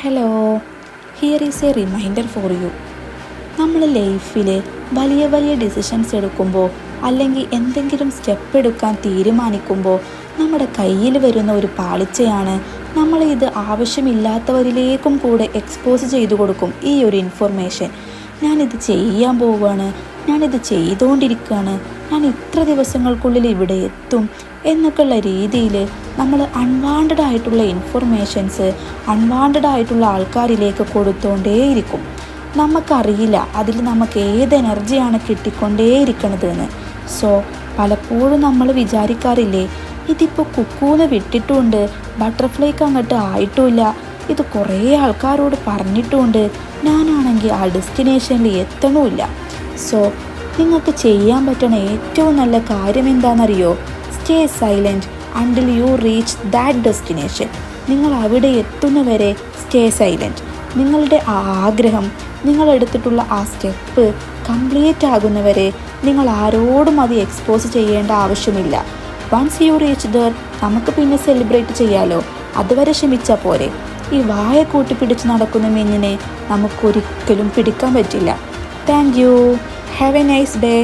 Hello, here is a reminder for you. നമ്മൾ ലൈഫിൽ വലിയ വലിയ ഡിസിഷൻസ് എടുക്കുമ്പോൾ അല്ലെങ്കിൽ എന്തെങ്കിലും സ്റ്റെപ്പ് എടുക്കാൻ തീരുമാനിക്കുമ്പോൾ നമ്മുടെ കയ്യിൽ വരുന്ന ഒരു പാളിച്ചയാണ് നമ്മൾ ഇത് ആവശ്യമില്ലാത്തവരിലേക്കും കൂടെ എക്സ്പോസ് ചെയ്തു കൊടുക്കും. ഈ ഒരു ഇൻഫർമേഷൻ ഞാനിത് ചെയ്യാൻ പോവുകയാണ്, ഞാനിത് ചെയ്തുകൊണ്ടിരിക്കുകയാണ്, ഞാൻ ഇത്ര ദിവസങ്ങൾക്കുള്ളിൽ ഇവിടെ എത്തും എന്നൊക്കെയുള്ള രീതിയിൽ നമ്മൾ അൺവാണ്ടഡ് ആയിട്ടുള്ള ഇൻഫർമേഷൻസ് അൺവാണ്ടഡ് ആയിട്ടുള്ള ആൾക്കാരിലേക്ക് കൊടുത്തുകൊണ്ടേയിരിക്കും. നമുക്കറിയില്ല അതിൽ നമുക്ക് ഏത് എനർജിയാണ് കിട്ടിക്കൊണ്ടേയിരിക്കണതെന്ന്. സോ പലപ്പോഴും നമ്മൾ വിചാരിക്കാറില്ലേ, ഇതിപ്പോൾ കുക്കൂന്ന് വിട്ടിട്ടുമുണ്ട്, ബട്ടർഫ്ലൈക്ക് അങ്ങോട്ട് ആയിട്ടുമില്ല, ഇത് കുറേ ആൾക്കാരോട് പറഞ്ഞിട്ടുമുണ്ട്, ഞാനാണെങ്കിൽ ആ ഡെസ്റ്റിനേഷനിൽ എത്തണമില്ല. സോ നിങ്ങൾക്ക് ചെയ്യാൻ പറ്റുന്ന ഏറ്റവും നല്ല കാര്യം എന്താണെന്നറിയോ? Stay silent until you reach that destination. നിങ്ങൾ അവിടെ എത്തുന്നവരെ സ്റ്റേ സൈലൻറ്റ്. നിങ്ങളുടെ ആ ആഗ്രഹം, നിങ്ങളെടുത്തിട്ടുള്ള ആ സ്റ്റെപ്പ് കംപ്ലീറ്റ് ആകുന്നവരെ നിങ്ങൾ ആരോടും അത് എക്സ്പോസ് ചെയ്യേണ്ട ആവശ്യമില്ല. വൺസ് യു റീച്ച് ദർ, നമുക്ക് പിന്നെ സെലിബ്രേറ്റ് ചെയ്യാലോ. അതുവരെ ക്ഷമിച്ചാൽ പോരെ. ഈ വായ കൂട്ടിപ്പിടിച്ച് നടക്കുന്ന മീനിനെ നമുക്കൊരിക്കലും പിടിക്കാൻ പറ്റില്ല. Thank you. Have A nice day.